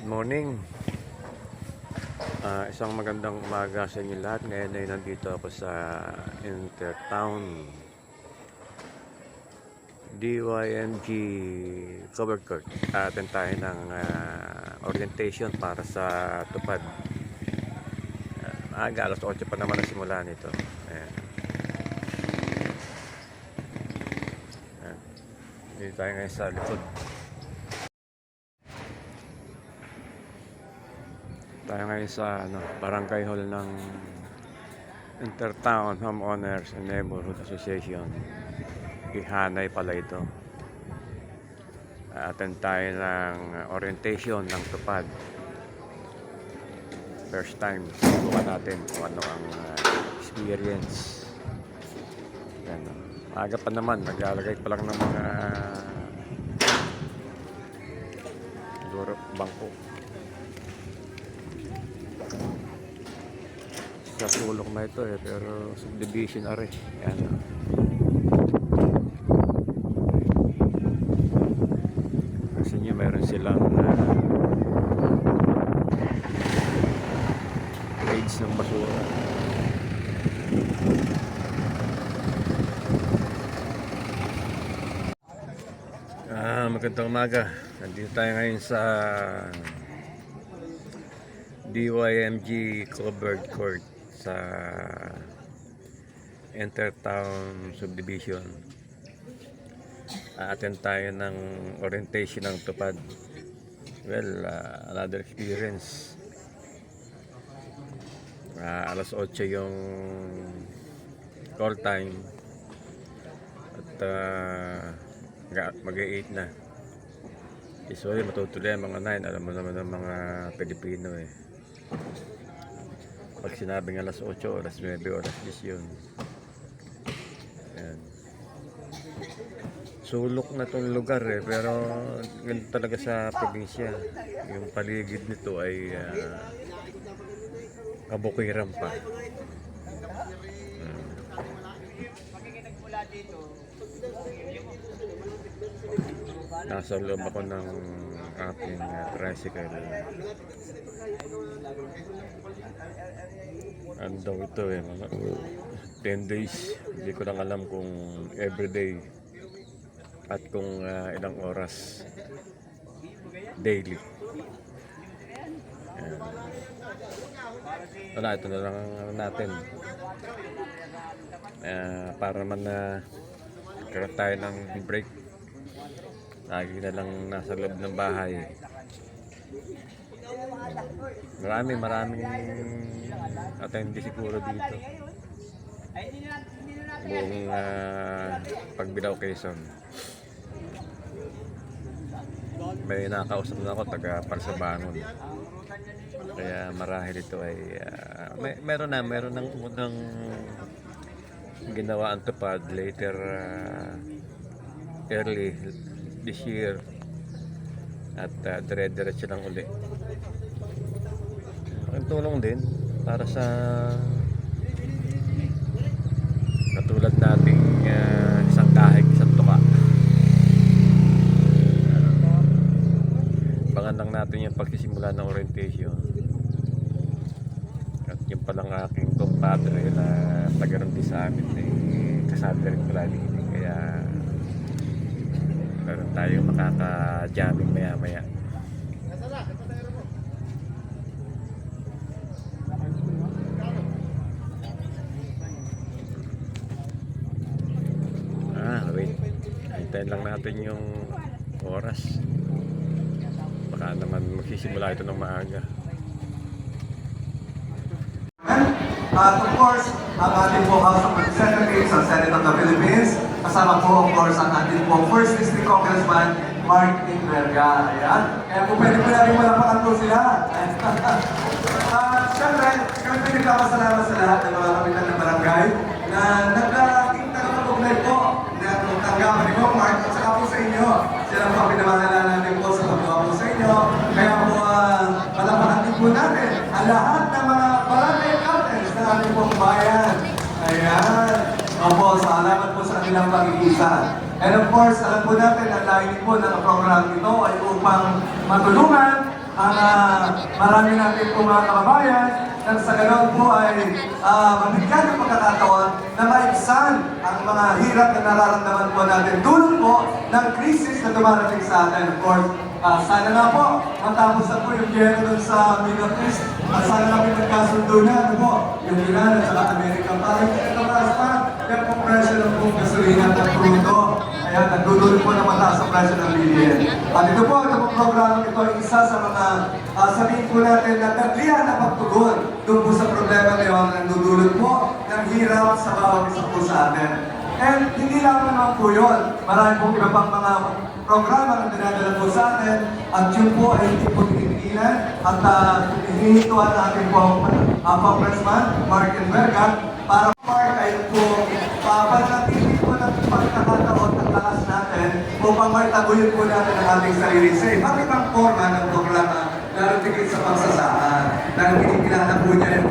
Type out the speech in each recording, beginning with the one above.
Morning. Isang magandang umaga sa inyo lahat. Ngayon ay nandito ako sa Intertown DYMG covered court. Atin tayo ng orientation para sa tupad. Alas 8 pa naman ang simula nito. Ayan. Ayan. Dito tayo ngayon sa likod. Tayo ngayon sa barangay hall ng Intertown Homeowners and Neighborhood Association. Ihanay pala ito. Attend tayo ng orientation ng tupad. First time, subukan natin kung ano ang experience. Yan, aga pa naman, naglalagay pa lang ng mga siguro bangko sa sulok na ito pero subdivision are. Yan. Kasi nyo meron silang grades ng basura. Magandang umaga. Nandito tayo ngayon sa DYMG covered court sa Intertown Subdivision. Attend tayo ng orientation ng tupad. Well, another experience. Alas 8 yung call time at mag-8 na. Usually matutuloy mga 9. Alam mo naman ng mga Pilipino pag sinabing alas 8, alas 9, alas 10 yun. Ayan. Sulok na tong lugar pero ganito talaga sa probinsya. Yung paligid nito ay kabukiran pa. Nasa loob ako ng aking tricycle. Ano daw ito mga 10 days. Hindi ko lang alam kung everyday at kung ilang oras daily. Wala, ito na lang natin para man karoon tayo ng break. Lagi na lang nasa loob ng bahay. Maraming attendee siguro dito. Buong Pagbilao, Quezon. May nakausap na ako taga Parsabangon. Kaya marahil ito ay meron ng unang ginawa ang tupad later early this year at dire-diretso lang uli. Ang tulong din para sa katulad nating isang kahig, isang tuka. Abangan lang natin yung pagsisimula ng orientation. At yung palang aking compadre na taga-ron din sa amin kasabi rin pala din. Kaya meron tayong makaka-jamming maya-maya. Wait. Hintayin lang natin yung oras. Baka naman magsisimula ito ng maaga. Of course, ang ating po House of Representatives sa Senate of the Philippines. Kasama po, of course, ang ating po First District Congressman, Mark Inverga. Ayan. Kaya po pwede po natin malapakan po sila. Siyempre, nagpapasalamat sa lahat ng mga kapitan ng barangay na naglaking tagapag-ugnay po na tanggapan ni Mark at saka po sa inyo. Sila po pinamahala natin po sa paggawa po sa inyo. Kaya po, malapakan din po natin ang lahat ng mga barangay captains na ating pong bayan. Ayan. Opo, salamat po sa kanilang pag-iisa. And of course, alam po natin ang layunin po ng program ito ay upang matulungan ang marami natin po mga kababayan nang sa ganoon po ay mabigyan ng pagkakataon na maibsan ang mga hirap na nararamdaman po natin dulot po ng krisis na dumarating sa atin. Of course, sana nga po matapos na po yung giyera doon sa Middle East at sana nga po nagkasundo na ano po, yung Iran at saka Amerika. Parang kinakabaras pa, kaya po presyo ng pong gasolina at crudo. Kaya nagdudulot po na mataas ang presyo ng bilihin. At ito po, ito pong programa ito ay isa sa mga sabihin po natin na taglihan na pagtugon doon po sa problema ngayon na nagdudulot po ng hirap sa bawat isa po sa atin. And hindi lang naman po yun. Marami pong iba pang mga programa na dinadala po sa atin at yun po ay hindi po tinigilan at hinihituan natin po ang Congressman Mark Enverga para Mark ay po panatili po ng pagkakataon at lakas natin upang maitaguyin po natin ang ating sarili sa iba't ibang forma ng programa lalo tigit sa pagsasaan. Dahil kinikilala po niya yung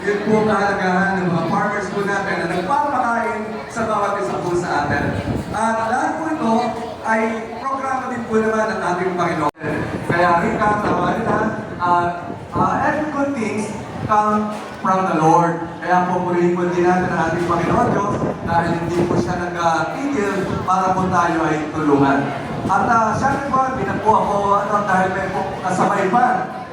yun po kahalagahan ng mga farmers po natin na nagpapakain sa bawat isa po sa atin. At lahat po ito ay programa din po naman ng ating Panginoon. Kaya Rika, tawagin na, every good things come from the Lord. Kaya po purihin po din natin ang ating Panginoon Diyos dahil hindi po siya nag-tigil para po tayo ay tulungan. At syempre po, binapo ako dahil may po kasabay pa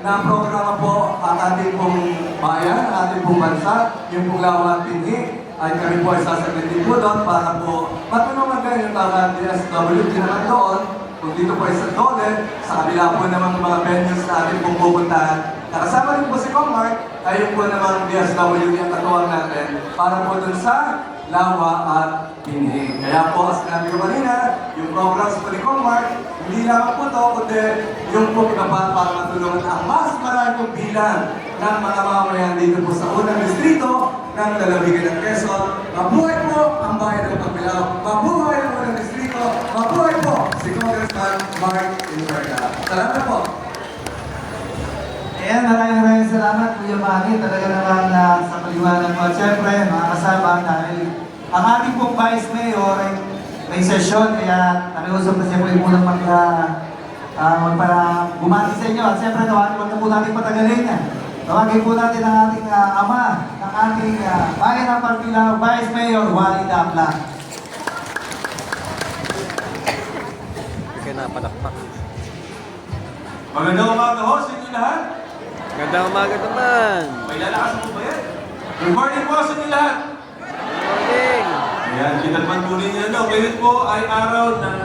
na programa po ang ating pong bayan, ang ating pong bansa, yung pong Lawa Tinhi, ay kami po ay sasaglitin po doon para po matulungan kayo yung mga DSWD naman doon. Kung dito po ay sa Dole, sa kabila po naman ng mga venues na ating pong pupuntahan. Nakasama rin po si Commark, ayun po naman DSWD ang katuwang natin para po doon sa Lawa at Tinhi. Kaya po, as sinabi ko kanina, yung programs po ni Commark, hindi lamang po ito, kundi yung po pinabahan para matulungan ang mas maraming bilang ng mga mamamayan dito po sa unang distrito ng lalawigan ng Quezon. Mabuhay po ang bayan ng Pagbilao. Mabuhay ang unang distrito. Mabuhay po si Congressman Mark Enverga. Salamat po. Ayan, maraming salamat Kuya Manny. Talaga naman sa paliwanag mo. At syempre, mga kasama, dahil ang ating pong Vice Mayor ay may sesyon, kaya nakiusap na siyempre munang bumati sa inyo. At siyempre, tawagin na po natin patagalin. Tawagin po natin ang ating ama, ng ating bayan ng Pagbilao, Vice Mayor Wally Dapla. Kaya napalakpak. Magandang umaga ho sa inyo lahat. Gandang umaga naman. May lalakas mo ba yan? Good morning po sa inyo lahat. Morning. Ayan, kinagmantunin niyo na. Ngayon po ay araw ng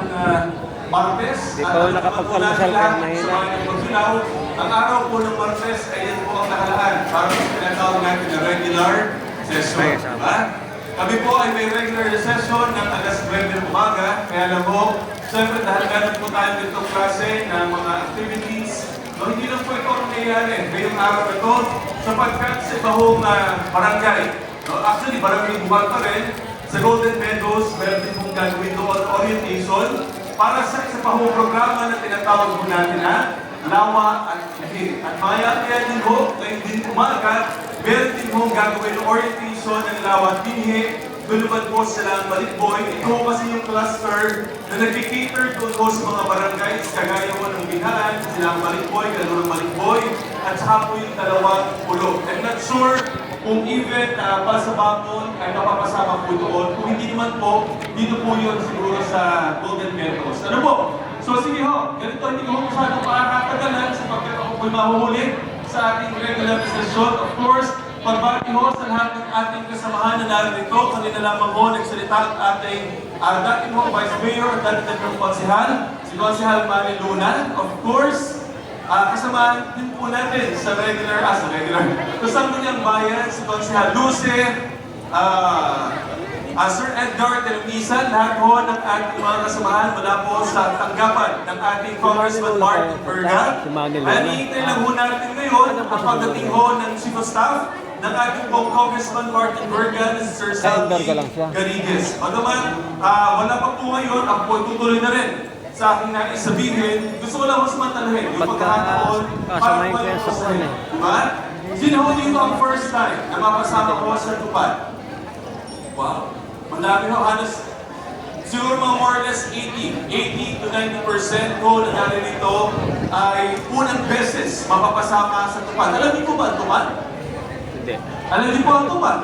Martes. Di pa ako nakapagpalmasal kaya mahina. Ang araw po ng Martes ay yan po ang nakalaan para sa pinatawag natin na regular session. Diba? Kami po ay may regular session ng alas 9 ng umaga. Kaya lang po, siyempre dahil ganun po tayo ditong klase ng mga activities. No, hindi lang po ito ang nangyayari ngayong araw na ito sapagkat sa ibang barangay. No, actually, barangay Bumal pa rin. Sa Golden Meadows, meron din pong gagawin doon orientation para sa isa pa hong programa na tinatawag po natin na Lawa at Tinhi. At maya-maya din ho, ngayon din umaga, meron din hong gagawin orientation ng Lawa at Tinhi. Doon naman po silang Balikboy. Ito kasi yung cluster na nag-cater doon po sa mga barangays, kagaya po ng Binhaan, silang Balikboy, Galurang Balikboy, at saka po yung dalawang pulo. I'm not sure kung even Pasabakon ay mapapasama po doon. Kung hindi naman po, dito po yun siguro sa Golden Meadows. Ano po? So sige ho, ganito hindi ko masyadong pakakatagalan sapagkat ako po'y mahuhuli sa ating regular session. Of course, pagbati ho sa lahat ng ating kasamahan na narito, kanina lamang ho nagsalita ang ating dati mo Vice Mayor at dati ng Konsehal, si Konsehal Manny Luna. Of course, kasama din po natin sa regular, kasama niyang bayan, si Konsehal Luce, Sir Edgar Televisa, lahat po ng ating mga kasamahan mula po sa tanggapan ng ating Congressman Mark Enverga. At iintay lang ho natin ngayon ang pagdating ho ng Chief of Staff ng ating pong Congressman Mark Enverga na si Sir Salvi Garigues. Bagaman, wala pa po ngayon, ako po tutuloy na rin sa aking nais sabihin. Gusto ko lang mas matalahin yung pagkakataon para po yung posahin. Diba? Sino ho dito ang first time na mapasama ko sa tupad? Wow. Madami ho, halos siguro mga more or less 80 to 90% ko na narin ito ay unang beses business mapapasama sa tupad. Alam niyo po ba ang tupad? Hindi. Alam niyo po ang tupad?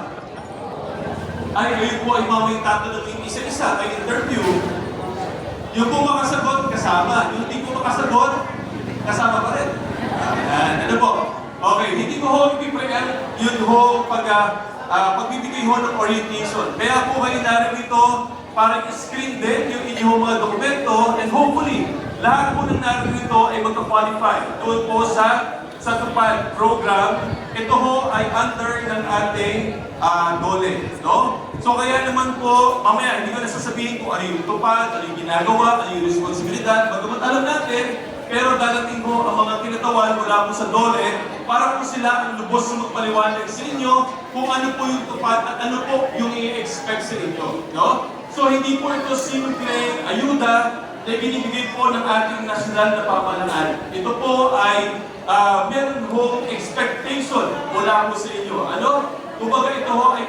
Ay, ngayon po ay mamay tatanungin isa-isa, may interview. Yung po makasagot, kasama. Yung hindi po makasagot, kasama pa rin. Ayan, ano po? Okay, hindi ko ho ipipreempt yun ho pagbibigay ho ng orientation. Kaya po kayo narito para i-screen din yung inyong mga dokumento and hopefully, lahat po ng narito ay magka-qualify. Doon po sa tupad program, ito ho ay under ng ating DOLE. No? So kaya naman po, mamaya hindi ko na sasabihin kung ano yung tupad, ano yung ginagawa, ano yung responsibilidad. Bagamat alam natin, pero dadating po ang mga kinatawan mula po sa DOLE para po sila ang lubos na magpaliwanag sa inyo kung ano po yung tupad at ano po yung i-expect sa inyo. No? So hindi po ito simple ayuda na binibigay po ng ating nasyonal na pamahalaan. Ito po ay meron hong expectation mula po sa inyo. Ano? Kumbaga ito ho ay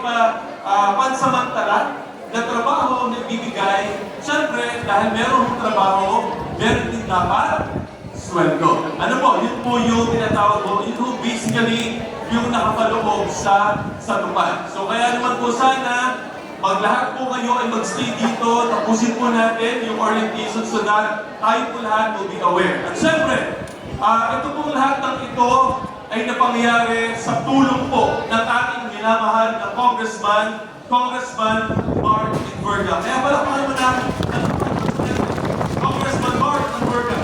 pansamantala na trabaho na ibibigay. Siyempre, dahil meron hong trabaho, meron din dapat sweldo. Ano po? Yun po yung tinatawag mo. Yun po basically yung nakapaloob sa tupad. So kaya naman po sana, pag lahat po kayo ay magstay dito, tapusin po natin yung orientation so that tayo po lahat will be aware. At siyempre, ito pong lahat ng ito ay napangyari sa tulong po ng ating minamahal na Congressman Mark Enverga. Kaya pala naman natin Congressman Mark Enverga.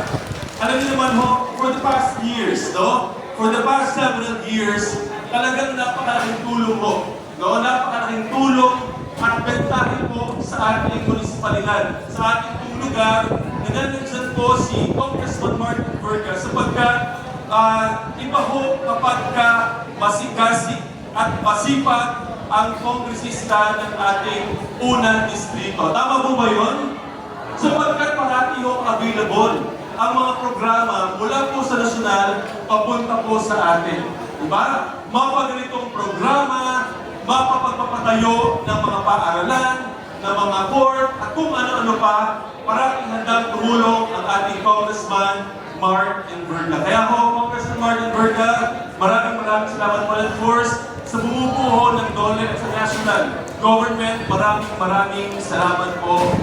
Alam niyo naman ho, for the past years, no? For the past several years, talagang napakalaking tulong ho. No? Napakalaking tulong at bentahin po sa ating munisipalidad, sa ating lugar, na nandiyan po si Congressman Mark Enverga sapagkat iba ho kapag ka masigasig at masipag ang kongresista ng ating unang distrito. Tama po ba yun? Sapagkat parati ho available ang mga programa mula po sa nasyonal papunta po sa atin. Diba? Mapaganitong programa, mapapagpapatayo ng mga paaralan, ng mga court, at kung ano-ano pa, parating handang tumulong ang ating Congressman Mark Enverga. Kaya ho, Congressman Mark Enverga, maraming salamat po of course sa bumubuo ng DOLE at sa national government. Maraming salamat po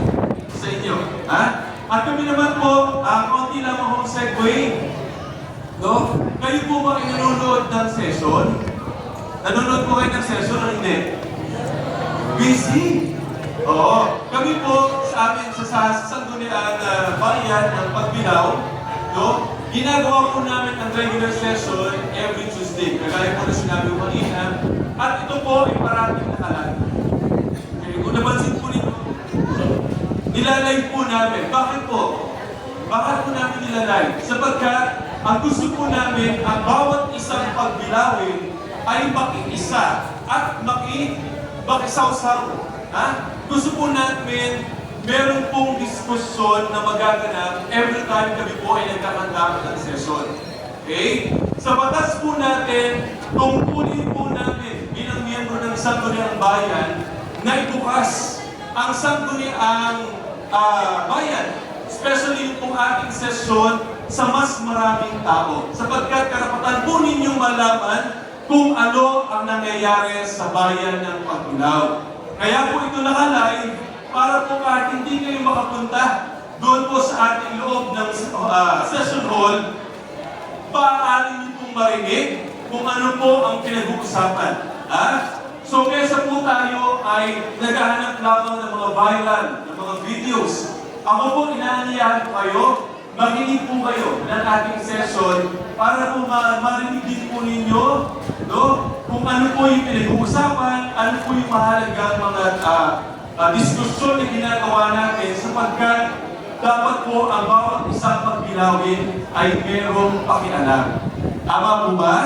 sa inyo. Ha? At kami naman po, konti lamang hong segue. No? Kayo po ba ay nanonood ng session? Nanonood po kayo ng session o hindi? Busy? Oo. Kami po sa amin sa Sangguniang Bayan ng Pagbilao, no? Ginagawa po namin ang regular session every Tuesday. Kagaya po na sinabi ko kanina. At ito po ay parating nakalag. Okay, kung napansin po ninyo, nilalive po namin. Bakit po? Bakit po namin nilalive? Sapagkat ang gusto po namin, ang bawat isang pagbilawin ay makiisa at makisawsaw. Ha? Gusto po namin meron pong diskusyon na magaganap every time kami po ay nagkakanda ng session. Okay? Sa batas po natin, tungkulin po namin bilang miyembro ng Sangguniang Bayan na ibukas ang Sangguniang Bayan, especially yung ating sesyon sa mas maraming tao. Sapagkat karapatan po ninyong malaman kung ano ang nangyayari sa bayan ng Pagbilao. Kaya po ito nakalive para po kahit hindi kayo makapunta doon po sa ating loob ng session hall, paano niyo pong marinig kung ano po ang pinag-uusapan. So kesa po tayo ay naghahanap lamang ng mga viral, ng mga videos. Ako po inaanyayahan ko kayo, makinig po kayo ng ating session para po marinig din po ninyo, no? Kung ano po yung pinag-uusapan, ano po yung mahalagang mga diskusyon na ginagawa natin sapagkat dapat po ang bawat isang pagbilawin ay merong pakialam. Tama po ba?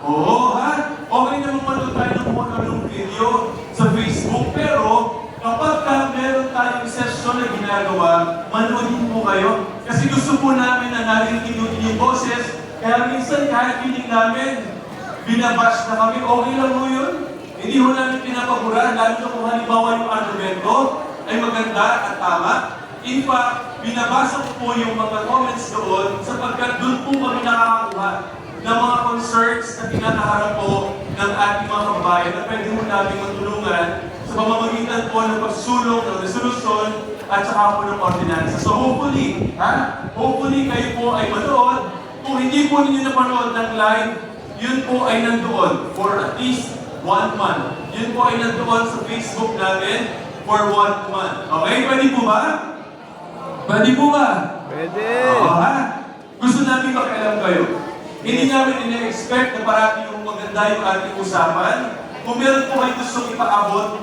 Oo, ha? Okay naman manood tayo ng mga anong video sa Facebook, pero kapag meron tayong session na ginagawa, manoodin po kayo. Kasi gusto po namin na narinig yung inyong boses, kaya minsan kahit feeling namin, binabash na kami, okay lang mo yun. Hindi ho namin pinapabura, lalo na kung halimbawa yung argumento ay maganda at tama. In fact, binabasa ko po yung mga comments doon sapagkat doon po kami nakakakuha sa kinakaharap po ng ating mga kababayan na pwede mo natin matulungan sa pamamagitan po ng pagsulong ng resolusyon at saka po ng ordinansa. So hopefully, hopefully kayo po ay manood. Kung hindi po ninyo napanood ng live, yun po ay nandoon for at least 1 month. Yun po ay nandoon sa Facebook namin for 1 month. Okay? Pwede po ba? Pwede po ba? Pwede! Oo, ha? Gusto namin makialam kayo. Hindi namin ina-expect na parati yung maganda yung ating usapan. Kung meron po kayo gustong ipaabot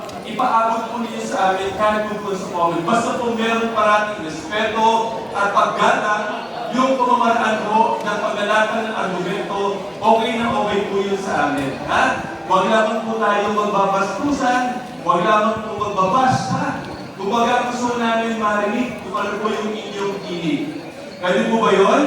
po ninyo sa amin kahit po sa comment. Basta po meron parating respeto at paggalang yung pamamaraan po ng paglalakad ng argumento, okay na okay po yun sa amin. Ha? Huwag lamang po tayo magbabastusan, huwag lamang po magbabash, ha? Kung baga gusto namin marinig kung ano po yung inyong kilig. Pwede po ba yun?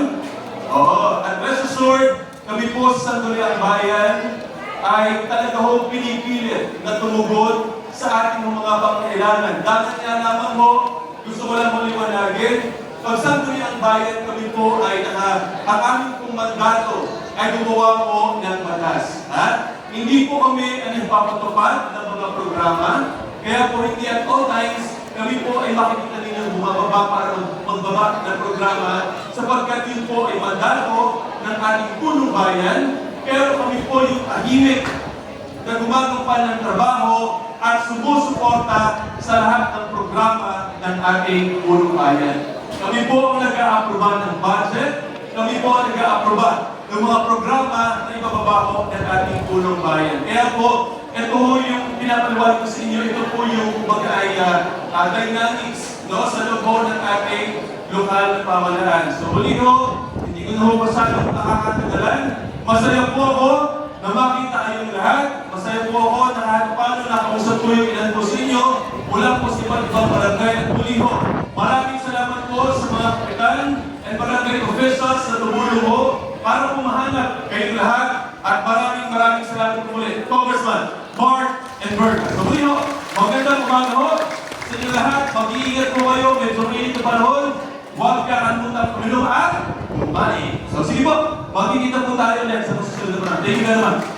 Oo. At rest assured, kami po sa Sangguniang Bayan ay talaga ho pinipilit na tumugon sa ating mga pangailangan. Dahil nga lamang ho, gusto ko lang mo liwanagin, pag Sangguniang Bayan kami po ay ang aming pong mandato ay gumawa po ng batas. Hindi po kami papatupad ng mga programa, kaya po hindi at all times kami po ay makikita ninyo bumababa para magbaba ng programa sapagkat yun po ay mandato ng ating punong bayan, pero kami po yung tahimik na gumagawa ng trabaho at sumusuporta sa lahat ng programa ng ating punong bayan. Kami po ang nag-a-aproba ng budget, kami po ang nag-a-aproba ng mga programa na ibababaho ng ating punong bayan. Kaya po, ito po yung pinapaliwanag ko sa inyo, ito po yung dynamics sa loob ng ating lokal na pamahalaan. So huli ho, hindi ko na ho masyadong nakakatagalan. Masaya po ako na makita kayong lahat. Masaya po ako na kahit paano nakausap ko yung ilan po sa inyo mula po sa iba't ibang barangay at huli ho. Maraming salamat po sa mga kapitan and barangay officials na tumulong ho para pumahanap kayong lahat at maraming salamat po ulit. Congressman Mark and Berta. So muli ho, magandang umaga ho sa inyo lahat. Mag-iingat po kayo, medyo mainit na panahon. Huwag kakalimutan kuminom at kumain. So sige po, magkikita po tayo ulit sa susunod na panahon. Thank you very much.